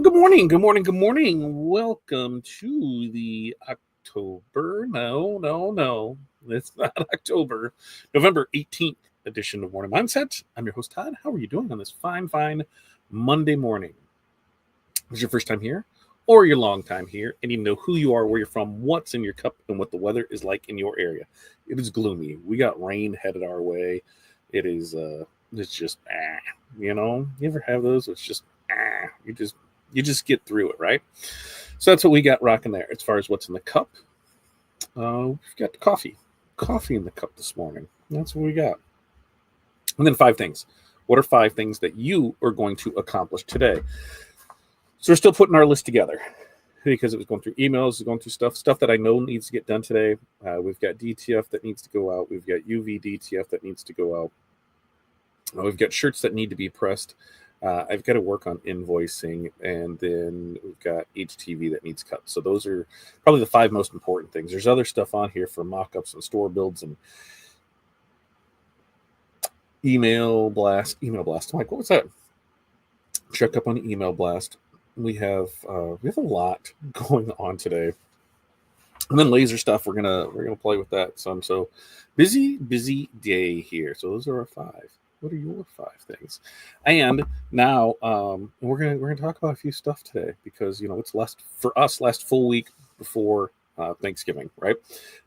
good morning, good morning, good morning. Welcome to the October, no, it's not October, November 18th edition of Morning Mindset. I'm your host, Todd. How are you doing on this fine Monday morning? If it's your first time here or your long time here, and you know who you are, where you're from, what's in your cup, and what the weather is like in your area. It is gloomy. We got rain headed our way. It is, it's just, you ever have those? It's just, you just get through it, right? So that's what we got rocking there as far as what's in the cup. We've got coffee in the cup this morning. That's what we got. And then 5 things. What are 5 things that you are going to accomplish today? So we're still putting our list together because it was going through emails, going through stuff that I know needs to get done today. We've got DTF that needs to go out. We've got UV-DTF that needs to go out. We've got shirts that need to be pressed. I've got to work on invoicing, and then we've got HTV that needs cut. So those are probably the 5 most important things. There's other stuff on here for mock-ups and store builds and email blast. I'm like, what was that? Check up on email blast. We have a lot going on today. And then laser stuff, we're gonna play with that some. So busy day here. So those are our 5. What are your 5 things? And now we're gonna talk about a few stuff today because it's last full week before Thanksgiving, right?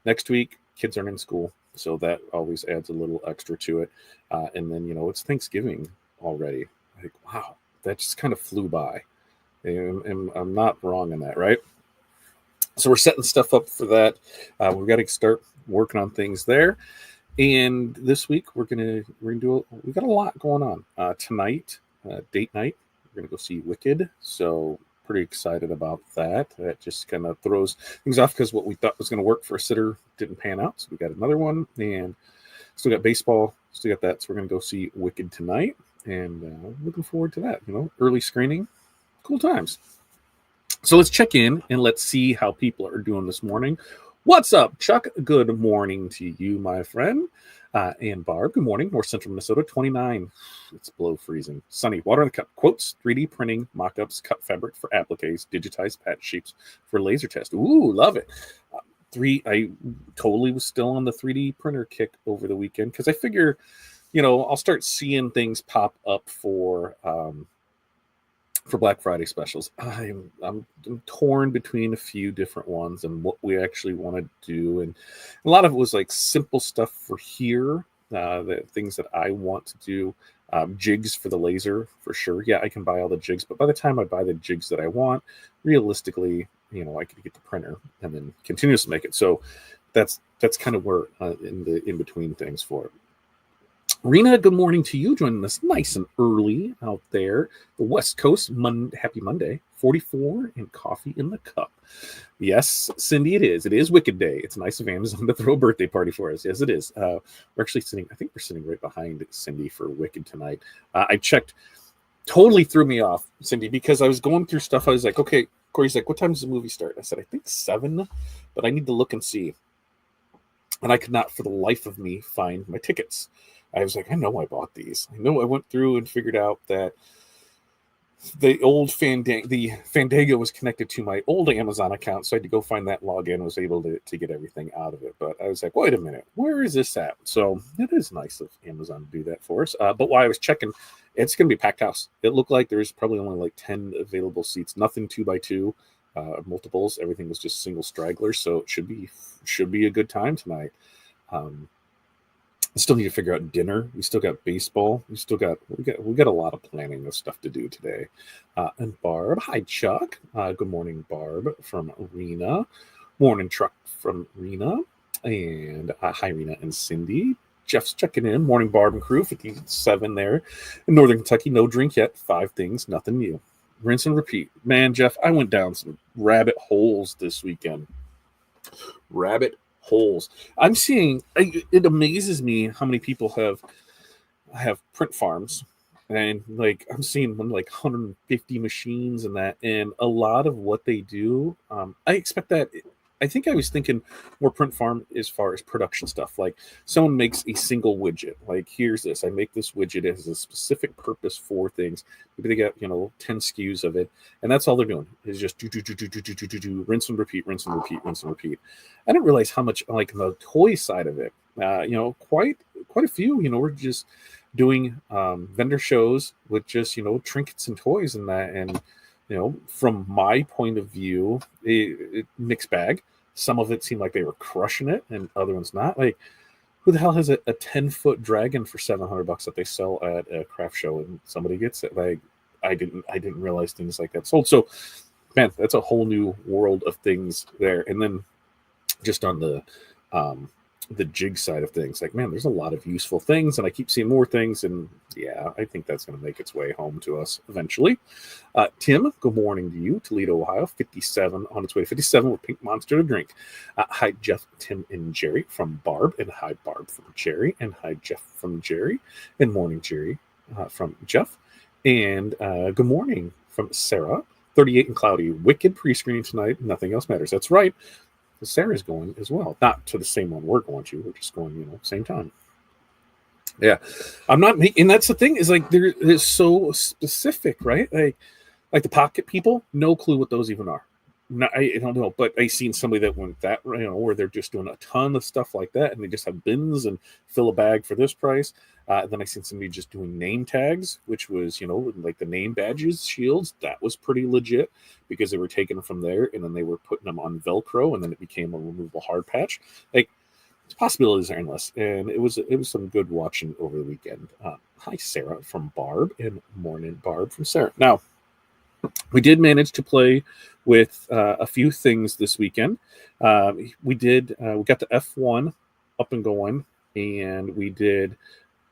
Next week, kids aren't in school, so that always adds a little extra to it. And then it's Thanksgiving already. Like, wow, that just kind of flew by. And I'm not wrong in that, right? So we're setting stuff up for that. We've got to start working on things there. And this week we got a lot going on. Tonight, date night, we're gonna go see Wicked. So pretty excited about that. That just kind of throws things off because what we thought was gonna work for a sitter didn't pan out. So we got another one, and still got baseball, still got that. So we're gonna go see Wicked tonight, and looking forward to that. Early screening, cool times. So let's check in and let's see how people are doing this morning. What's up, Chuck? Good morning to you, my friend. And Barb, good morning. North Central Minnesota, 29. It's below freezing. Sunny. Water in the cup. Quotes, 3D printing, mock-ups, cut fabric for appliques, digitized patch sheets for laser test. Ooh, love it. I totally was still on the 3D printer kick over the weekend because I figure, I'll start seeing things pop up for Black Friday specials. I'm torn between a few different ones and what we actually want to do, and a lot of it was like simple stuff for here, the things that I want to do. Jigs for the laser for sure. Yeah, I can buy all the jigs, but by the time I buy the jigs that I want, realistically, I could get the printer and then continuously make it. So that's kind of where in between things for it. Rena, good morning to you, joining us nice and early out there. The West Coast, happy Monday, 44 and coffee in the cup. Yes, Cindy, it is. It is Wicked Day. It's nice of Amazon to throw a birthday party for us. Yes, it is. We're actually I think we're sitting right behind Cindy for Wicked tonight. I checked, totally threw me off, Cindy, because I was going through stuff. I was like, okay, Corey's like, what time does the movie start? I said, I think 7, but I need to look and see. And I could not for the life of me find my tickets. I was like, I know I bought these. I know I went through and figured out that the old Fandango was connected to my old Amazon account, so I had to go find that login. Was able to get everything out of it. But I was like, wait a minute, where is this at? So it is nice of Amazon to do that for us. But while I was checking, it's going to be a packed house. It looked like there's probably only like 10 available seats, nothing 2x2 multiples. Everything was just single stragglers, so it should be a good time tonight. I still need to figure out dinner. We still got baseball. We got a lot of planning of stuff to do today. And Barb, hi Chuck. Good morning, Barb from Rena. Morning, Truck from Rena. And hi Rena and Cindy. Jeff's checking in. Morning, Barb and crew. 57 there in Northern Kentucky. No drink yet. 5 things, nothing new. Rinse and repeat. Man, Jeff, I went down some rabbit holes this weekend. Rabbit holes. I'm seeing, it amazes me how many people have print farms, and like I'm seeing like 150 machines and that, and a lot of what they do, I expect that I think I was thinking more print farm as far as production stuff. Like someone makes a single widget. Like here's this. I make this widget. It has a specific purpose for things. Maybe they got 10 SKUs of it, and that's all they're doing is just do, rinse and repeat, rinse and repeat, rinse and repeat. I didn't realize how much like the toy side of it. Quite a few. We're just doing vendor shows with just trinkets and toys and that, and from my point of view, mixed bag. Some of it seemed like they were crushing it, and other ones not. Like, who the hell has a 10-foot dragon for $700 that they sell at a craft show, and somebody gets it? Like, I didn't realize things like that sold. So, man, that's a whole new world of things there. And then just on the jig side of things, like, man, there's a lot of useful things, and I keep seeing more things, and yeah, I think that's going to make its way home to us eventually. Tim, good morning to you, Toledo, Ohio, 57, on its way to 57 with Pink Monster to drink. Hi, Jeff, Tim, and Jerry from Barb, and hi, Barb from Jerry, and hi, Jeff from Jerry, and morning, Jerry from Jeff, and good morning from Sarah, 38 and cloudy, wicked pre-screening tonight, nothing else matters. That's right. Sarah's going as well, not to the same one we're going to. We're just going, same time. Yeah, I'm not making. And that's the thing is like they're so specific, right? Like the pocket people, no clue what those even are. I don't know, but I seen somebody that went that where they're just doing a ton of stuff like that, and they just have bins and fill a bag for this price. Then I seen somebody just doing name tags, which was like the name badges, shields. That was pretty legit because they were taking them from there, and then they were putting them on Velcro, and then it became a removable hard patch. Like the possibilities are endless, and it was some good watching over the weekend. Hi Sarah from Barb, and morning Barb from Sarah. Now we did manage to play with a few things this weekend. We got the F1 up and going, and we did.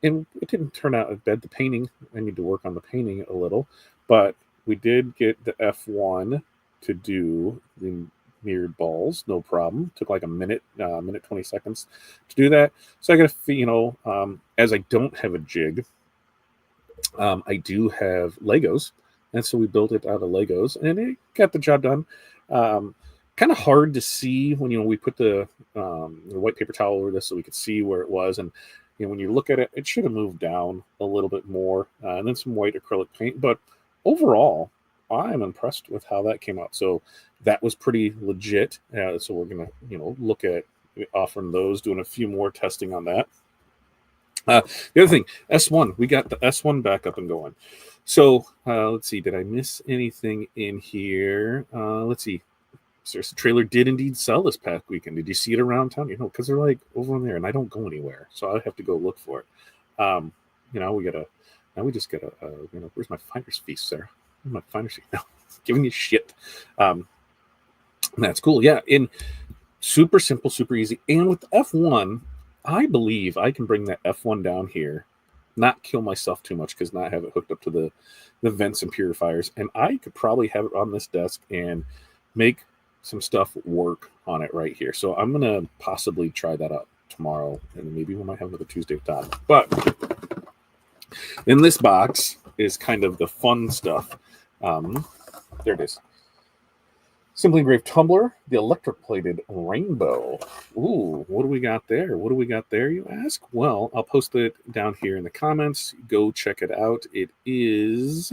And it didn't turn out as bad. The painting, I need to work on the painting a little, but we did get the F1 to do the mirrored balls, no problem. Took like a minute 20 seconds to do that. So I got to, as I don't have a jig, I do have Legos, and so we built it out of Legos, and it got the job done. Kind of hard to see when we put the white paper towel over this so we could see where it was, and when you look at it, it should have moved down a little bit more, and then some white acrylic paint. But overall, I'm impressed with how that came out. So that was pretty legit. So we're gonna, look at offering those, doing a few more testing on that. The other thing, S1, we got the S1 back up and going. So let's see, did I miss anything in here? Let's see. The trailer did indeed sell this past weekend. Did you see it around town? Because they're like over on there, and I don't go anywhere, so I have to go look for it. We just gotta, where's my finder's fee, Sarah? Where's my finder's fee? No, giving you shit. That's cool. Yeah, and super simple, super easy. And with the F1, I believe I can bring that F1 down here, not kill myself too much because not have it hooked up to the vents and purifiers, and I could probably have it on this desk and make some stuff work on it right here. So I'm gonna possibly try that out tomorrow, and maybe we might have another Tuesday top. But in this box is kind of the fun stuff. There it is. Simply engraved tumbler, the electric plated rainbow. Ooh, what do we got there? What do we got there, you ask? Well, I'll post it down here in the comments. Go check it out. It is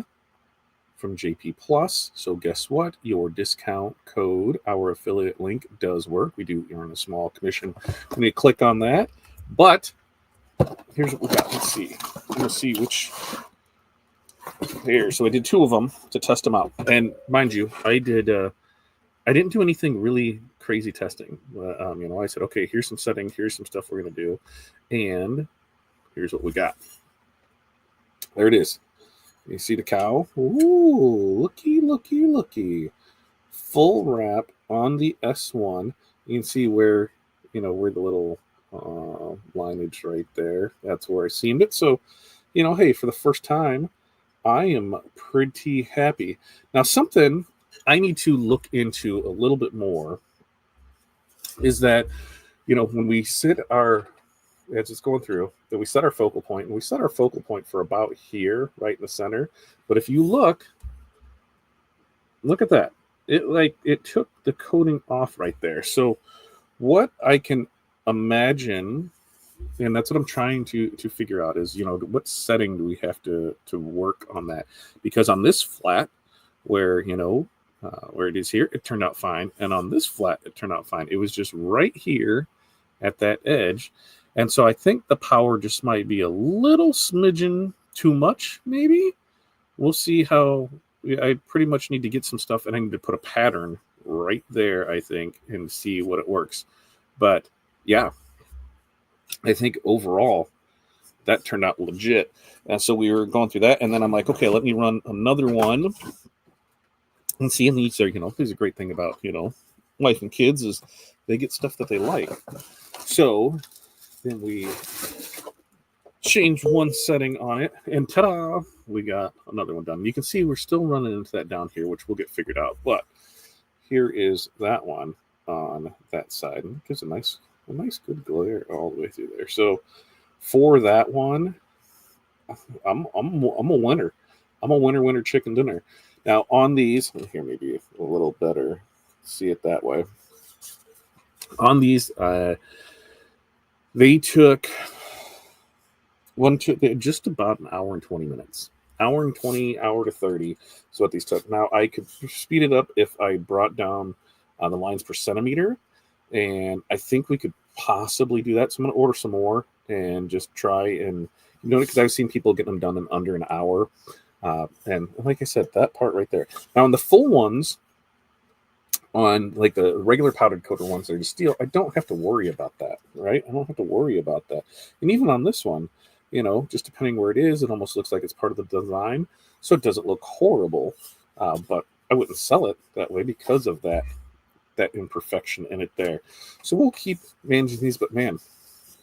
from JP Plus. So guess what? Your discount code, our affiliate link, does work. We do earn a small commission when you click on that. But here's what we got. Let's see. I'm going to see which. Here. So I did two of them to test them out. And mind you, I didn't do anything really crazy testing. I said, okay, here's some settings. Here's some stuff we're going to do. And here's what we got. There it is. You see the cow? Ooh, looky, looky, looky. Full wrap on the S1. You can see where the little lineage right there. That's where I seamed it. So, hey, for the first time, I am pretty happy. Now, something I need to look into a little bit more is that, when we sit as it's going through, that we set our focal point, and we set our focal point for about here, right in the center. But if you look at that. it took the coating off right there. So what I can imagine, and that's what I'm trying to figure out, is, what setting do we have to work on that? Because on this flat, where where it is here, it turned out fine, and on this flat, it turned out fine. It was just right here at that edge, and so I think the power just might be a little smidgen too much. Maybe we'll see how. I pretty much need to get some stuff, and I need to put a pattern right there, I think, and see what it works. But yeah, I think overall that turned out legit. And so we were going through that, and then I'm like, okay, let me run another one and see. And these are, these are a great thing about, wife and kids, is they get stuff that they like. So then we changed one setting on it, and ta-da, we got another one done. You can see we're still running into that down here, which we'll get figured out. But here is that one on that side, and it gives a nice good glare all the way through there. So for that one, I'm a winner. I'm a winner chicken dinner. Now on these, here maybe a little better, see it that way. On these, they took just about an hour and 20 minutes. Hour and 20, hour to 30 is what these took. Now I could speed it up if I brought down the lines per centimeter, and I think we could possibly do that. So I'm going to order some more and just try and, because I've seen people get them done in under an hour. And like I said, that part right there. Now on the full ones, on like the regular powdered coated ones that are steel, I don't have to worry about that, right? I don't have to worry about that. And even on this one, just depending where it is, it almost looks like it's part of the design, so it doesn't look horrible. But I wouldn't sell it that way because of that imperfection in it there. So we'll keep managing these, but man,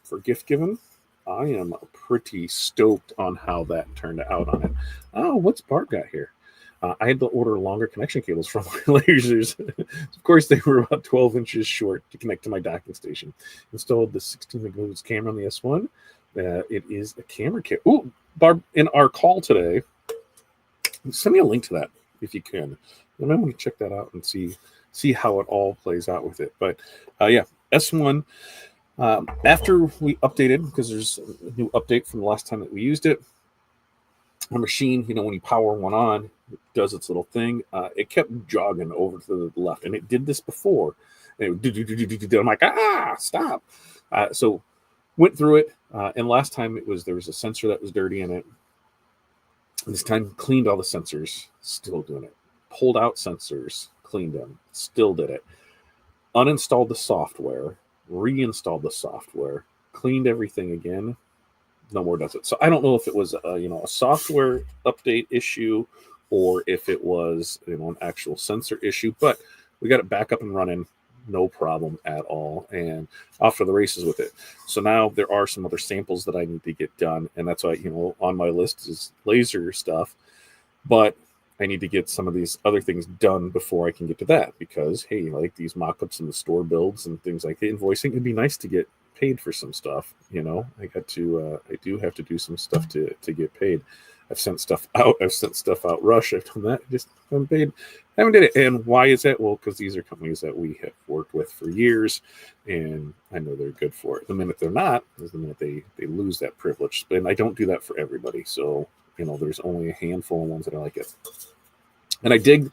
for gift giving, I am pretty stoked on how that turned out on it. Oh, what's Barb got here? I had to order longer connection cables from my lasers. Of course, they were about 12 inches short to connect to my docking station. Installed the 16 megapixel camera on the S1. It is a camera kit. Oh, Barb, in our call today, send me a link to that if you can. And I want to check that out and see how it all plays out with it. But yeah, S1. After we updated, because there's a new update from the last time that we used it, our machine, when you power one on, it does its little thing. It kept jogging over to the left, and it did this before. And I'm like, stop. So went through it, and last time there was a sensor that was dirty in it. This time cleaned all the sensors, still doing it. Pulled out sensors, cleaned them, still did it. Uninstalled the software, reinstalled the software, cleaned everything again. No more does it. So I don't know if it was a software update issue or if it was an actual sensor issue, but we got it back up and running, no problem at all, and off to the races with it. So now there are some other samples that I need to get done, and that's why on my list is laser stuff, but I need to get some of these other things done before I can get to that, because hey, like these mock-ups and the store builds and things like the invoicing, it'd be nice to get paid for some stuff. I do have to do some stuff to get paid. I've sent stuff out rush. I've done that, just haven't paid, haven't did it. And why is that? Well, because these are companies that we have worked with for years, and I know they're good for it. The minute they're not is the minute they lose that privilege. And I don't do that for everybody, so there's only a handful of ones that I like it. And I dig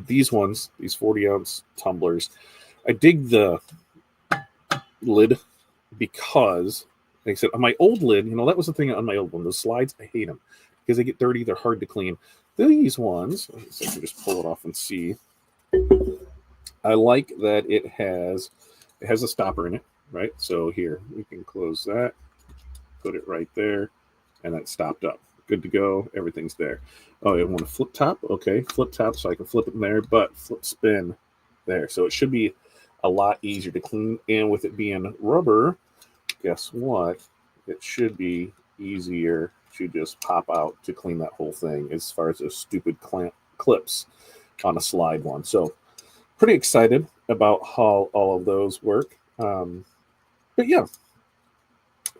these ones, these 40-ounce tumblers. I dig the lid because, like I said, on my old lid, that was the thing on my old one. Those slides, I hate them because they get dirty. They're hard to clean. These ones, so I can just pull it off and see. I like that it has a stopper in it, right? So here, we can close that, put it right there, and that stopped up. Good to go. Everything's there. Oh, I want a flip top. Okay, flip top, so I can flip it in there, but flip spin there. So it should be a lot easier to clean. And with it being rubber, guess what? It should be easier to just pop out to clean that whole thing as far as those stupid clips on a slide one. So pretty excited about how all of those work. But yeah,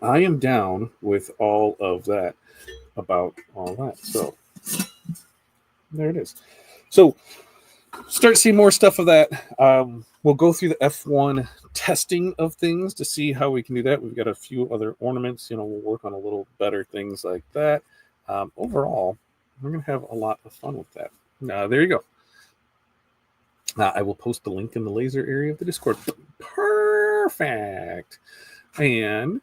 I am down with all of that. About all that. So there it is. So start seeing more stuff of that. We'll go through the F1 testing of things to see how we can do that. We've got a few other ornaments. We'll work on a little better things like that. Overall, we're going to have a lot of fun with that. There you go. I will post the link in the laser area of the Discord. Perfect. And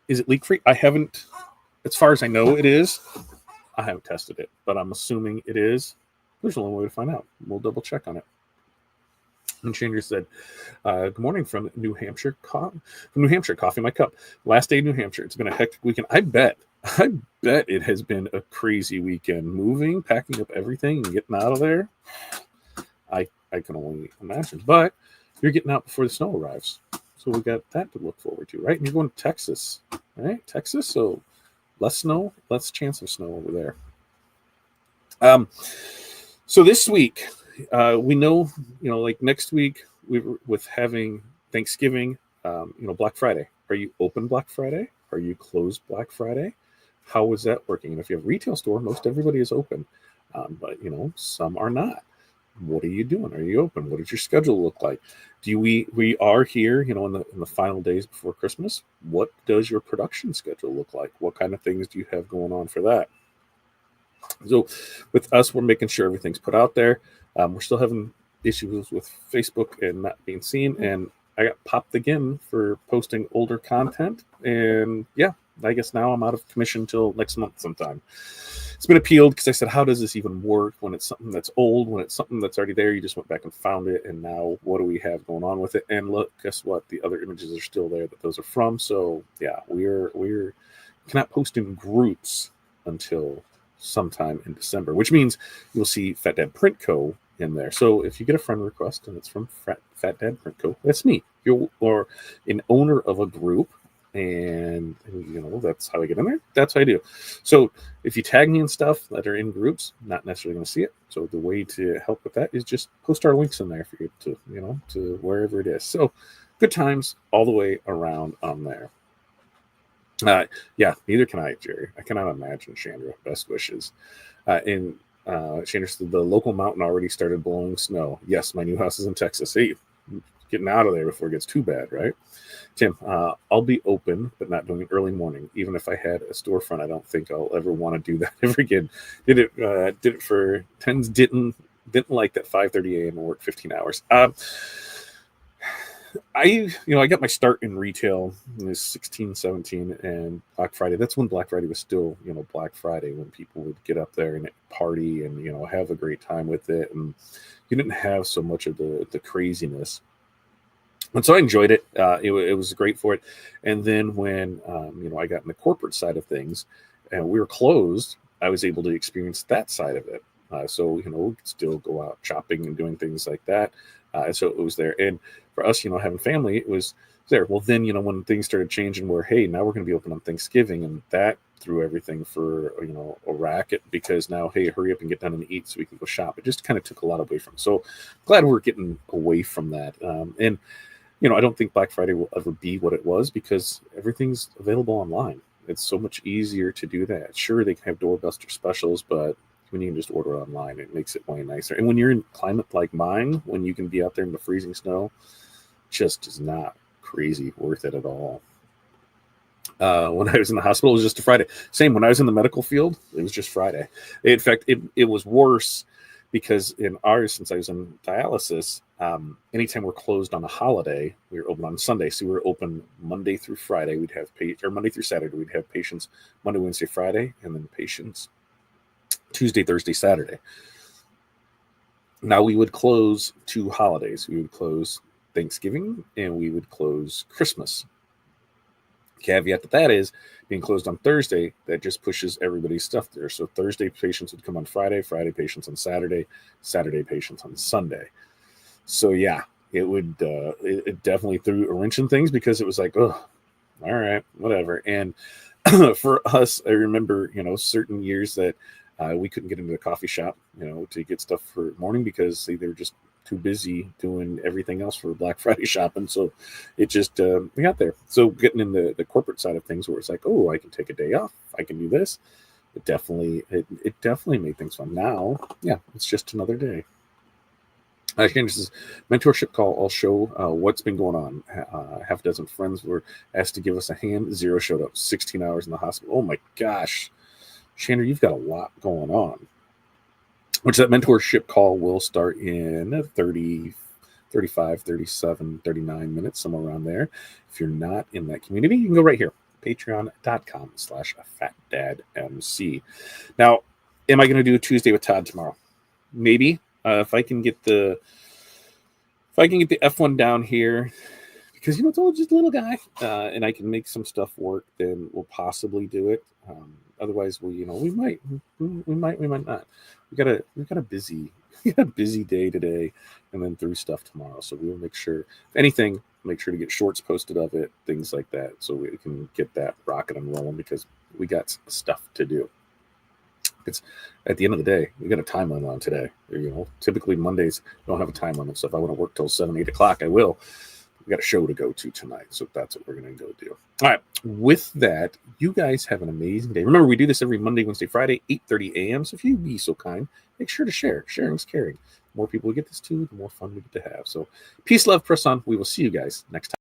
is it leak free? I haven't, as far as I know, it is. I haven't tested it, but I'm assuming it is. There's only one way to find out. We'll double check on it. And Chandra said, good morning from New Hampshire. From New Hampshire, coffee in my cup. Last day in New Hampshire. It's been a hectic weekend. I bet it has been a crazy weekend. Moving, packing up everything, and getting out of there. I can only imagine. But you're getting out before the snow arrives. So we got that to look forward to, right? And you're going to Texas, right? Texas, so less snow, less chance of snow over there. So this week, we know, like next week, with having Thanksgiving, Black Friday. Are you open Black Friday? Are you closed Black Friday? How is that working? And if you have a retail store, most everybody is open, but some are not. What are you doing? Are you open? What does your schedule look like? We are here, in the final days before Christmas. What does your production schedule look like? What kind of things do you have going on for that? So with us, we're making sure everything's put out there. We're still having issues with Facebook and not being seen. And I got popped again for posting older content. And yeah, I guess now I'm out of commission till next month sometime. It's been appealed because I said, how does this even work when it's something that's old, when it's something that's already there? You just went back and found it. And now what do we have going on with it? And look, guess what? The other images are still there that those are from. So yeah, we're cannot post in groups until sometime in December, which means you'll see Fat Dad Print Co. in there. So if you get a friend request and it's from Fat Dad Print Co., that's me. Or an owner of a group, and that's how I get in there. That's how I do. So if you tag me in stuff that are in groups, not necessarily going to see it. So the way to help with that is just post our links in there for you to to wherever it is. So good times all the way around on there. Yeah, neither can I, Jerry. I cannot imagine, Chandra. Best wishes. And Chandra said the local mountain already started blowing snow. Yes, my new house is in Texas. Hey, getting out of there before it gets too bad, right? Tim, I'll be open, but not doing it early morning. Even if I had a storefront, I don't think I'll ever want to do that ever again. Did it for tens. Didn't like that 5:30 a.m. and work 15 hours. I got my start in retail in 16, 17, and Black Friday. That's when Black Friday was still, Black Friday, when people would get up there and party and, have a great time with it. And you didn't have so much of the craziness. And so I enjoyed it. It was great for it. And then when, I got in the corporate side of things and we were closed, I was able to experience that side of it. So, we could still go out shopping and doing things like that. And so it was there. And for us, having family, it was there. Well, then, when things started changing where, hey, now we're going to be open on Thanksgiving, and that threw everything for, a racket, because now, hey, hurry up and get done and eat so we can go shop. It just kind of took a lot away from it. So glad we're getting away from that. And, I don't think Black Friday will ever be what it was, because everything's available online. It's so much easier to do that. Sure, they can have doorbuster specials, but when you can just order online, it makes it way nicer. And when you're in climate like mine, when you can be out there in the freezing snow, just is not crazy worth it at all. When I was in the hospital, it was just a Friday. Same when I was in the medical field, it was just Friday. In fact, it was worse, because in ours, since I was in dialysis, anytime we're closed on a holiday, we were open on Sunday. So we were open Monday through Friday. We'd have Monday through Saturday. We'd have patients Monday, Wednesday, Friday, and then patients Tuesday, Thursday, Saturday. Now we would close 2 holidays. We would close Thanksgiving and we would close Christmas. Caveat to that is, being closed on Thursday, that just pushes everybody's stuff there. So Thursday patients would come on Friday, Friday patients on Saturday, Saturday patients on Sunday. So yeah, it definitely threw a wrench in things, because it was like, oh, all right, whatever. And for us, I remember, certain years that we couldn't get into the coffee shop, to get stuff for morning, because they were just too busy doing everything else for Black Friday shopping. So it just, we got there. So getting in the corporate side of things, where it's like, oh, I can take a day off, I can do this. It definitely made things fun. Now, yeah, it's just another day. Again, this is mentorship call. I'll show what's been going on. Half a dozen friends were asked to give us a hand. 0 showed up. 16 hours in the hospital. Oh my gosh. Chandra, you've got a lot going on. Which that mentorship call will start in 30, 35, 37, 39 minutes, somewhere around there. If you're not in that community, you can go right here. Patreon.com/FatDadMC. Now, am I going to do a Tuesday with Todd tomorrow? Maybe. If I can get the F1 down here, because it's only just a little guy, and I can make some stuff work, then we'll possibly do it. Otherwise, we might not. We got a busy day today, and then through stuff tomorrow. So we will make sure, if anything, make sure to get shorts posted of it, things like that, so we can get that rocket and rolling, because we got stuff to do. It's at the end of the day, we got a time limit on today. Typically Mondays don't have a time limit, so if I want to work till 7, 8 o'clock, I will. We got a show to go to tonight, so that's what we're going to go do. All right. With that, you guys have an amazing day. Remember, we do this every Monday, Wednesday, Friday, 8:30 a.m. So if you be so kind, make sure to share. Sharing's caring. The more people we get this to, the more fun we get to have. So peace, love, press on. We will see you guys next time.